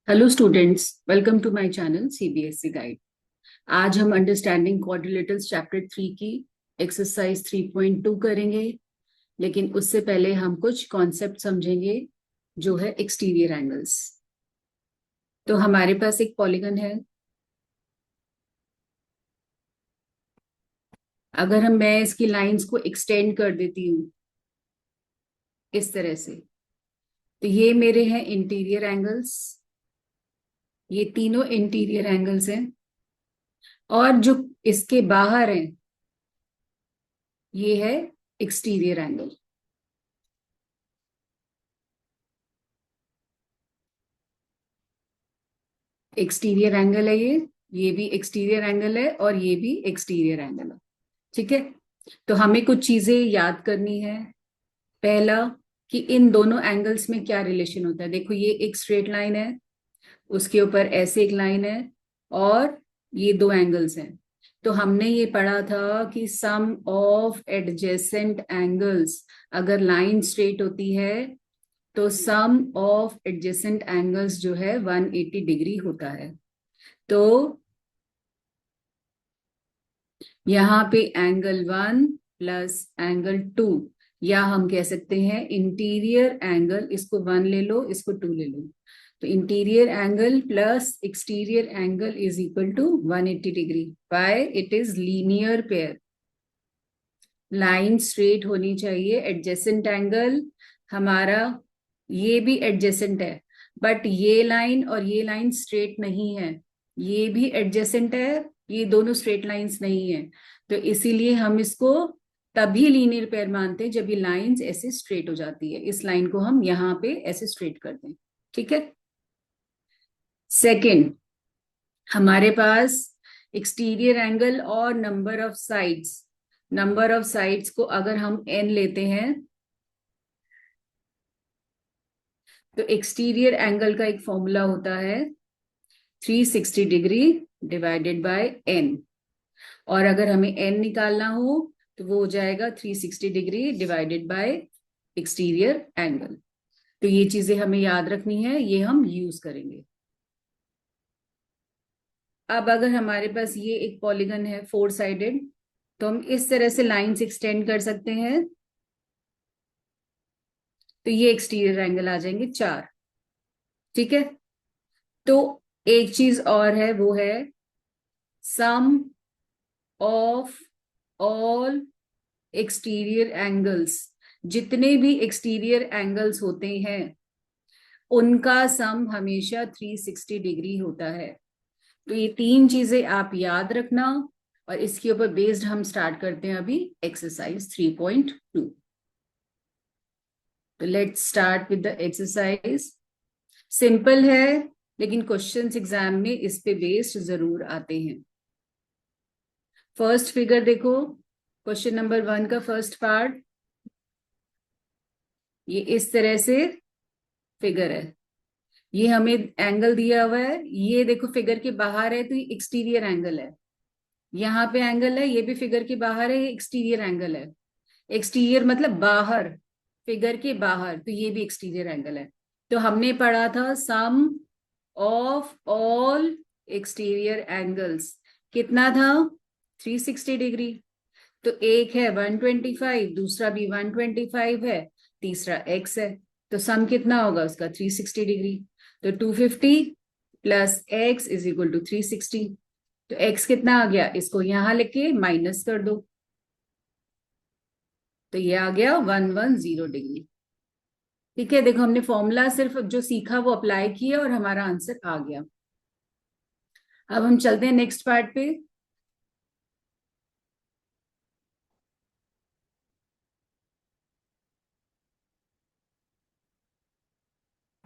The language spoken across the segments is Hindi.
Hello students, welcome to my channel CBSE guide. आज हम अंडरस्टैंडिंग क्वाड्रिलेटरल्स चैप्टर 3 की एक्सरसाइज 3.2 करेंगे। लेकिन उससे पहले हम कुछ कॉन्सेप्ट समझेंगे जो है एक्सटीरियर एंगल्स। तो हमारे पास एक पॉलीगन है। अगर मैं इसकी लाइंस को एक्सटेंड कर देती हूँ इस तरह से, तो ये मेरे हैं इंटीरियर एंगल्स। ये तीनों इंटीरियर एंगल्स हैं। और जो इसके बाहर हैं ये है एक्सटीरियर एंगल। एक्सटीरियर एंगल है ये भी एक्सटीरियर एंगल है और ये भी एक्सटीरियर एंगल है। ठीक है। तो हमें कुछ चीजें याद करनी है। पहला, कि इन दोनों एंगल्स में क्या रिलेशन होता है। देखो, ये एक स्ट्रेट लाइन है, उसके ऊपर ऐसे एक लाइन है, और ये दो एंगल्स हैं। तो हमने ये पढ़ा था कि सम ऑफ एडजेसेंट एंगल्स, अगर लाइन स्ट्रेट होती है तो सम ऑफ एडजेसेंट एंगल्स जो है 180 डिग्री होता है। तो यहाँ पे एंगल 1 प्लस एंगल 2, या हम कह सकते हैं इंटीरियर एंगल, इसको 1 ले लो, इसको 2 ले लो। तो interior angle plus exterior angle is equal to 180 degree. By it is linear pair. Line straight होनी चाहिए। एडजेसेंट एंगल हमारा ये भी एडजेसेंट है, बट ये लाइन और ये लाइन स्ट्रेट नहीं है। ये भी एडजेसेंट है, ये दोनों स्ट्रेट लाइंस नहीं है। तो इसीलिए हम इसको तभी लीनियर पेयर मानते हैं जब ये लाइंस ऐसे स्ट्रेट हो जाती है। इस लाइन को हम यहाँ पे ऐसे स्ट्रेट कर दें। ठीक है। सेकेंड, हमारे पास एक्सटीरियर एंगल और number of sides. Number of sides को अगर हम n लेते हैं तो एक्सटीरियर एंगल का एक फॉर्मूला होता है 360 डिग्री डिवाइडेड बाय n। और अगर हमें n निकालना हो तो वो हो जाएगा 360 degree divided by exterior angle. तो ये चीजें हमें याद रखनी है, ये हम यूज करेंगे। अब अगर हमारे पास ये एक पॉलीगन है 4 साइडेड, तो हम इस तरह से लाइंस एक्सटेंड कर सकते हैं। तो ये एक्सटीरियर एंगल आ जाएंगे 4। ठीक है। तो एक चीज और है, वो है सम ऑफ ऑल एक्सटीरियर एंगल्स। जितने भी एक्सटीरियर एंगल्स होते हैं उनका सम हमेशा 360 डिग्री होता है। तो ये तीन चीजें आप याद रखना, और इसके ऊपर बेस्ड हम स्टार्ट करते हैं अभी एक्सरसाइज 3.2। तो let's start with the exercise. Simple है, लेकिन क्वेश्चंस एग्जाम में इस पे बेस्ड जरूर आते हैं। फर्स्ट फिगर देखो, क्वेश्चन नंबर 1 का फर्स्ट पार्ट। ये इस तरह से फिगर है। ये हमें एंगल दिया हुआ है, ये देखो फिगर के बाहर है तो ये एक्सटीरियर एंगल है। यहाँ पे एंगल है, ये भी फिगर के बाहर है, ये एक्सटीरियर एंगल है। एक्सटीरियर मतलब बाहर, फिगर के बाहर, तो ये भी एक्सटीरियर एंगल है। तो हमने पढ़ा था सम ऑफ ऑल एक्सटीरियर एंगल्स कितना था, 360 डिग्री। तो एक है 125, दूसरा भी 125 है, तीसरा x है। तो सम कितना होगा उसका, 360 डिग्री। तो 250 plus x is equal to 360। तो x कितना आ गया, इसको यहां लेके माइनस कर दो, तो ये आ गया 110 डिग्री। ठीक है। देखो, हमने फॉर्मूला सिर्फ जो सीखा वो अप्लाई किया और हमारा आंसर आ गया। अब हम चलते हैं नेक्स्ट पार्ट पे।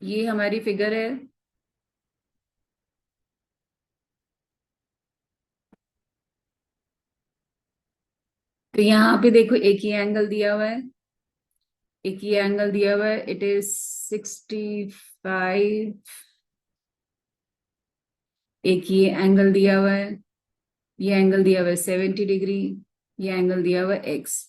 ये हमारी फिगर है। तो यहाँ पे देखो, एक ही एंगल दिया हुआ है, एक ही एंगल दिया हुआ है, इट इज 65। एक ये एंगल दिया हुआ है, ये एंगल दिया हुआ है 70 डिग्री, ये एंगल दिया हुआ है एक्स।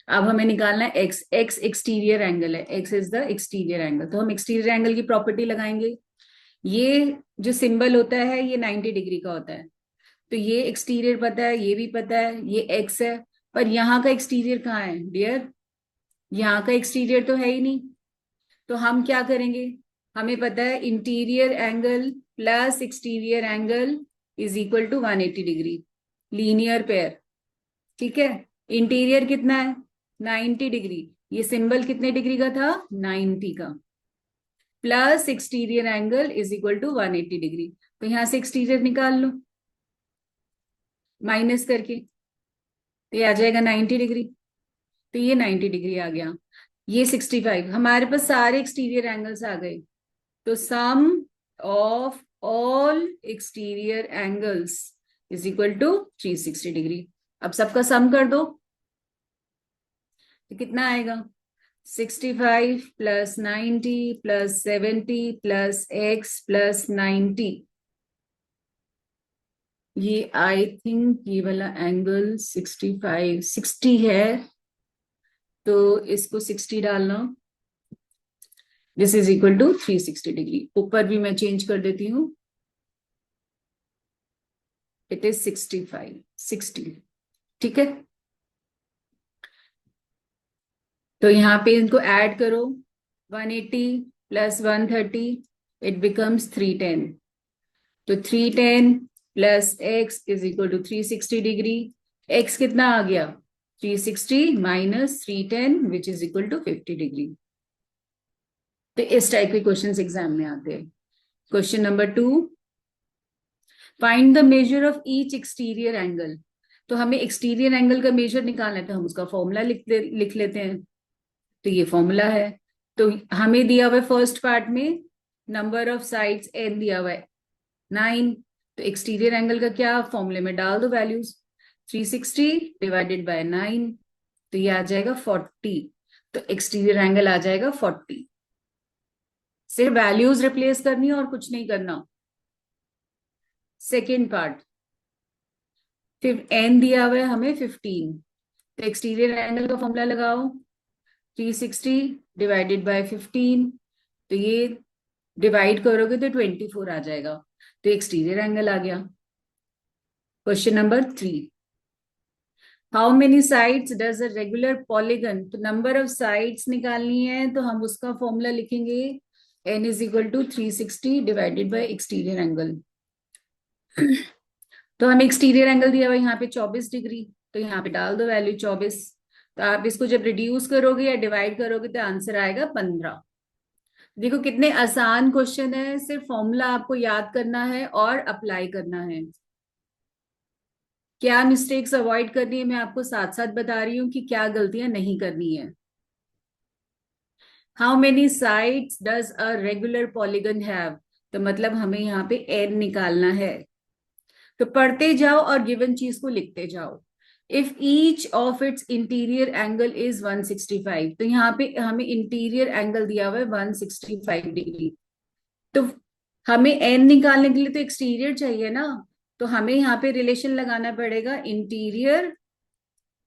अब हमें निकालना है एक्स। एक्स एक्सटीरियर एंगल है, x is the exterior angle. तो हम एक्सटीरियर एंगल की प्रॉपर्टी लगाएंगे। ये जो सिंबल होता है ये 90 डिग्री का होता है। तो ये एक्सटीरियर पता है, ये भी पता है, ये एक्स है। पर यहाँ का एक्सटीरियर कहाँ है डियर? यहाँ का एक्सटीरियर तो है ही नहीं। तो हम क्या करेंगे? हमें पता है interior angle plus exterior angle is equal to 180 degree, linear pair. ठीक है। इंटीरियर कितना है? 90 डिग्री। ये सिंबल कितने डिग्री का था? 90 का। Plus exterior angle is equal to 180 degree. तो यहां से एक्सटीरियर निकाल लो माइनस करके, तो ये आ जाएगा 90 डिग्री। तो ये 90 डिग्री आ गया। ये 65। हमारे पास सारे एक्सटीरियर एंगल्स आ गए। तो sum of all exterior angles is equal to 360 degree. अब सबका सम कर दो, तो कितना आएगा? 65 plus 90 plus 70 plus x plus 90। ये आई थिंक ये वाला एंगल 65 60 है, तो इसको 60 डालना। This is equal to 360 degree. ऊपर भी मैं चेंज कर देती हूँ, इट इज 65 60। ठीक है। तो यहाँ पे इनको ऐड करो, 180 प्लस 130 इट बिकम्स 310। तो 310 plus X is equal to 360 degree. X कितना आ गया? 360 minus 310 which is equal to 50 degree. तो इस टाइप के क्वेश्चंस एग्जाम में आते हैं। Question number 2, find the measure of each exterior angle. तो हमें एक्सटीरियर एंगल का मेजर निकालना है, तो हम उसका फॉर्मूला लिख लेते हैं। तो ये फॉर्मूला है। तो हमें दिया हुआ है फर्स्ट पार्ट में नंबर ऑफ साइड्स एन दिया हुआ है 9। तो एक्सटीरियर एंगल का क्या? फॉर्मूले में डाल दो वैल्यूज, 360 डिवाइडेड बाय 9, तो ये आ जाएगा 40। तो एक्सटीरियर एंगल आ जाएगा 40। सिर्फ वैल्यूज रिप्लेस करनी है और कुछ नहीं करना। सेकेंड पार्ट, फिर एन दिया हुआ है हमें 15। तो एक्सटीरियर एंगल का फॉर्मूला लगाओ, 360 डिवाइडेड बाय 15। तो ये डिवाइड करोगे तो 24 आ जाएगा। तो एक्सटीरियर एंगल आ गया। Question number 3, how many sides does a regular polygon. तो नंबर ऑफ साइड्स निकालनी है, तो हम उसका फॉर्मूला लिखेंगे, N is equal to 360 divided by exterior angle. तो हमें एक्सटीरियर एंगल दिया हुआ यहाँ पे 24 डिग्री, तो यहाँ पे डाल दो वैल्यू 24। तो आप इसको जब रिड्यूस करोगे या डिवाइड करोगे तो आंसर आएगा 15। देखो कितने आसान क्वेश्चन है, सिर्फ फॉर्मूला आपको याद करना है और अप्लाई करना है। क्या मिस्टेक्स अवॉइड करनी है मैं आपको साथ साथ बता रही हूँ कि क्या गलतियां नहीं करनी है। How many sides does a regular polygon have, तो मतलब हमें यहाँ पे एन निकालना है। तो पढ़ते जाओ और गिवन चीज को लिखते जाओ। If each of its interior angle is 165, तो यहाँ पे हमें इंटीरियर एंगल दिया हुआ है 165 डिग्री। तो हमें एन निकालने के लिए तो एक्सटीरियर चाहिए ना। तो हमें यहाँ पे रिलेशन लगाना पड़ेगा, interior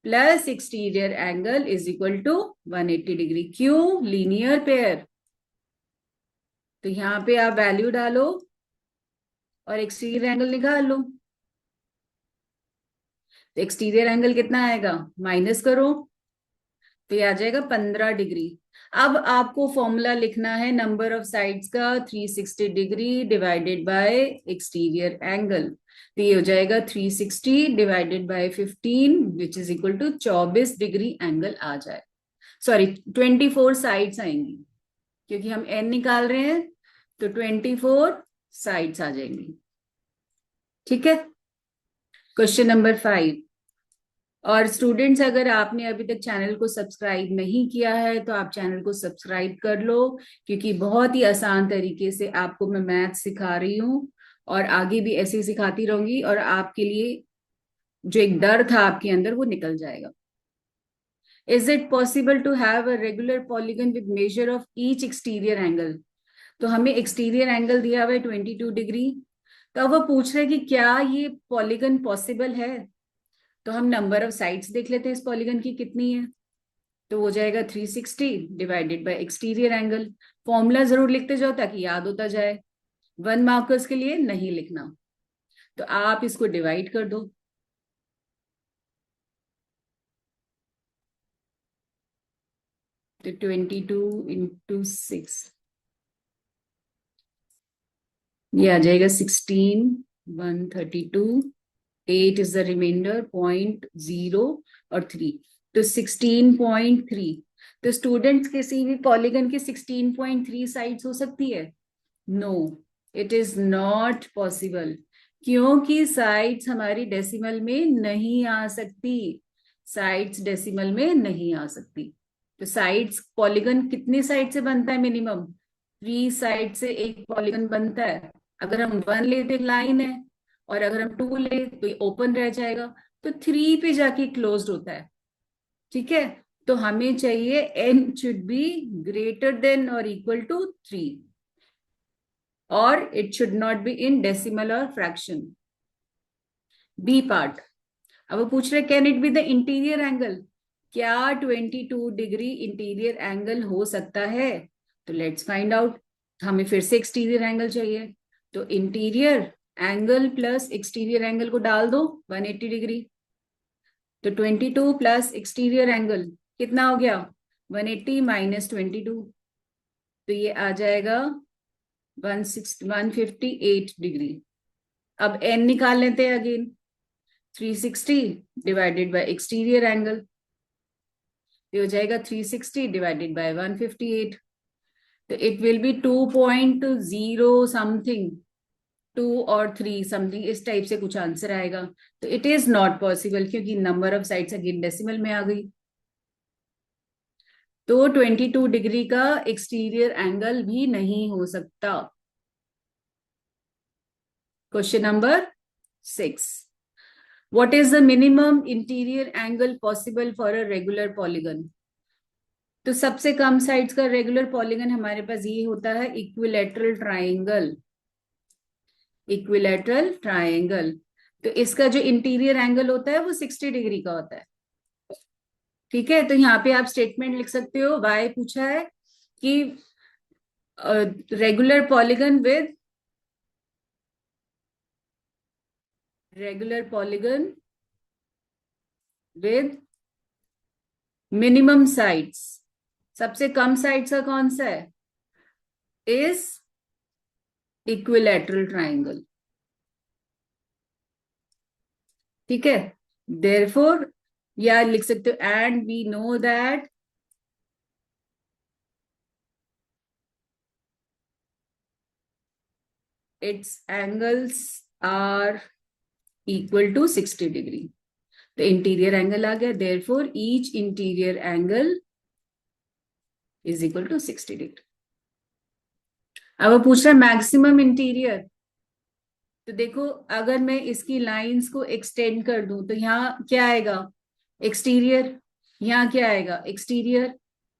plus exterior angle is equal to 180 degree. क्यों? Linear pair. तो यहाँ पे आप वैल्यू डालो और एक्सटीरियर एंगल निकाल लो। तो एक्सटीरियर एंगल कितना आएगा? माइनस करो, तो ये आ जाएगा 15 डिग्री। अब आपको फॉर्मूला लिखना है नंबर ऑफ साइड्स का, 360 degree divided by exterior angle. तो ये हो जाएगा 360 divided by 15 which is equal to 24 degree angle आ जाए। सॉरी 24 साइड्स आएंगी, क्योंकि हम एन निकाल रहे हैं। तो 24 साइड्स आ जाएंगी। ठीक है। क्वेश्चन नंबर 5, और स्टूडेंट्स अगर आपने अभी तक चैनल को सब्सक्राइब नहीं किया है तो आप चैनल को सब्सक्राइब कर लो, क्योंकि बहुत ही आसान तरीके से आपको मैं मैथ सिखा रही हूँ और आगे भी ऐसे ही सिखाती रहूंगी, और आपके लिए जो एक डर था आपके अंदर वो निकल जाएगा। Is it possible to have a regular polygon with measure of each exterior angle. तो हमें एक्सटीरियर एंगल दिया हुआ है 22 डिग्री। तो अब वो पूछ रहे कि क्या ये पॉलीगन पॉसिबल है। तो हम नंबर ऑफ साइड्स देख लेते हैं इस पॉलीगन की कितनी है। तो हो जाएगा 360 divided by exterior angle. Formula जरूर लिखते जाओ ताकि याद होता जाए। 1 मार्कर्स के लिए नहीं लिखना। तो आप इसको डिवाइड कर दो। तो 22 × 6, ये आ जाएगा 16, 132, 8 इज द रिमाइंडर, 0.0 और 3, तो 16.3। तो स्टूडेंट्स किसी भी पॉलीगन की 16.3 साइड्स हो सकती है? No, it is not possible, क्योंकि साइड्स हमारी डेसिमल में नहीं आ सकती। साइड्स डेसिमल में नहीं आ सकती। तो साइड्स, पॉलीगन कितनी साइड से बनता है? मिनिमम 3 साइड से एक पॉलीगन बनता है। अगर हम 1 लेते लाइन है, और अगर हम 2 ले तो ओपन रह जाएगा, तो 3 पे जाके क्लोज्ड होता है। ठीक है, तो हमें चाहिए n should be greater than और इक्वल टू 3, और it should not be in decimal और फ्रैक्शन। B part. अब वो पूछ रहे can it be the interior angle? क्या 22 डिग्री इंटीरियर एंगल हो सकता है? तो लेट्स फाइंड आउट। हमें फिर से एक्सटीरियर एंगल चाहिए, तो interior angle plus exterior angle को डाल दो 180 डिग्री। तो 22 प्लस एक्सटीरियर एंगल कितना हो गया? 180 माइनस 22, तो ये आ जाएगा 158 डिग्री। अब n निकाल लेते हैं again. 360 divided by exterior angle, ये हो जाएगा 360 डिवाइडेड बाय 158। तो इट विल बी 2.0 समथिंग, 2 और 3 समथिंग, इस टाइप से कुछ आंसर आएगा। तो इट इज नॉट पॉसिबल, क्योंकि number of sides again decimal में आ गई। तो 22 डिग्री का एक्सटीरियर एंगल भी नहीं हो सकता। Question number 6, what is the minimum interior angle possible for a regular polygon? तो सबसे कम साइड्स का रेगुलर पॉलीगन हमारे पास ये होता है इक्विलैटरल ट्राइंगल। इक्विलैटरल ट्राइंगल, तो इसका जो इंटीरियर एंगल होता है वो 60 डिग्री का होता है। ठीक है, तो यहाँ पे आप स्टेटमेंट लिख सकते हो, वाई पूछा है कि regular polygon with regular polygon with minimum sides, सबसे कम साइड्स का कौन सा है? Is equilateral triangle. ठीक है, देयरफॉर या लिख सकते हो and we know that its angles are equal to 60 degree. तो इंटीरियर एंगल आ गया, therefore each interior angle is equal to 60 degree. अब वो पूछ रहा है मैक्सिमम इंटीरियर। तो देखो, अगर मैं इसकी लाइंस को एक्सटेंड कर दूं तो यहाँ क्या आएगा? एक्सटीरियर। यहाँ क्या आएगा? एक्सटीरियर।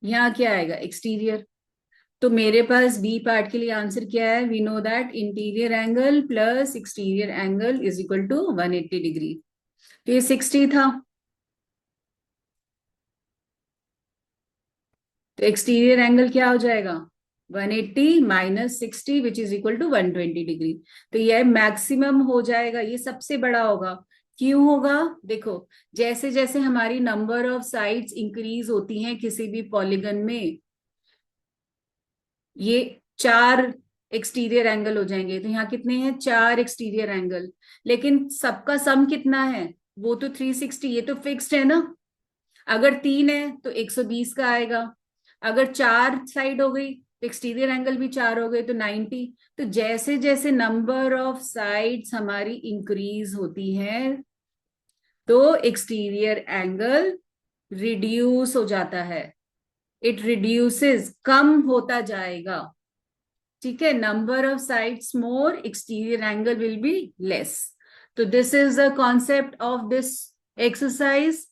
यहाँ क्या आएगा? एक्सटीरियर। तो मेरे पास बी पार्ट के लिए आंसर क्या है? We know that interior angle plus exterior angle is equal to 180 degree. तो ये 60 था, तो एक्सटीरियर एंगल क्या हो जाएगा? 180 minus 60 which is equal to 120 degree. तो यह मैक्सिमम हो जाएगा, ये सबसे बड़ा होगा। क्यों होगा? देखो, जैसे जैसे हमारी नंबर ऑफ साइड्स इंक्रीज होती हैं किसी भी पॉलीगन में, ये 4 एक्सटीरियर एंगल हो जाएंगे। तो यहाँ कितने हैं? 4 एक्सटीरियर एंगल, लेकिन सबका सम कितना है? वो तो 360, ये तो फिक्स्ड है ना। अगर 3 है तो 120 का आएगा। अगर 4 साइड हो गई तो एक्सटीरियर एंगल भी 4 हो गए तो 90। तो जैसे जैसे नंबर ऑफ साइड्स हमारी इंक्रीज होती हैं तो एक्सटीरियर एंगल रिड्यूस हो जाता है। इट रिड्यूसेस, कम होता जाएगा। ठीक है, number of sides more, exterior angle will be less. तो this is the concept of this exercise.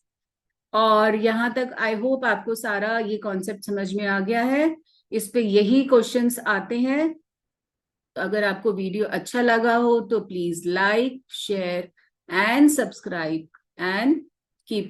और यहां तक आई होप आपको सारा ये कॉन्सेप्ट समझ में आ गया है। इस पे यही क्वेश्चंस आते हैं। तो अगर आपको वीडियो अच्छा लगा हो तो please like, share and subscribe and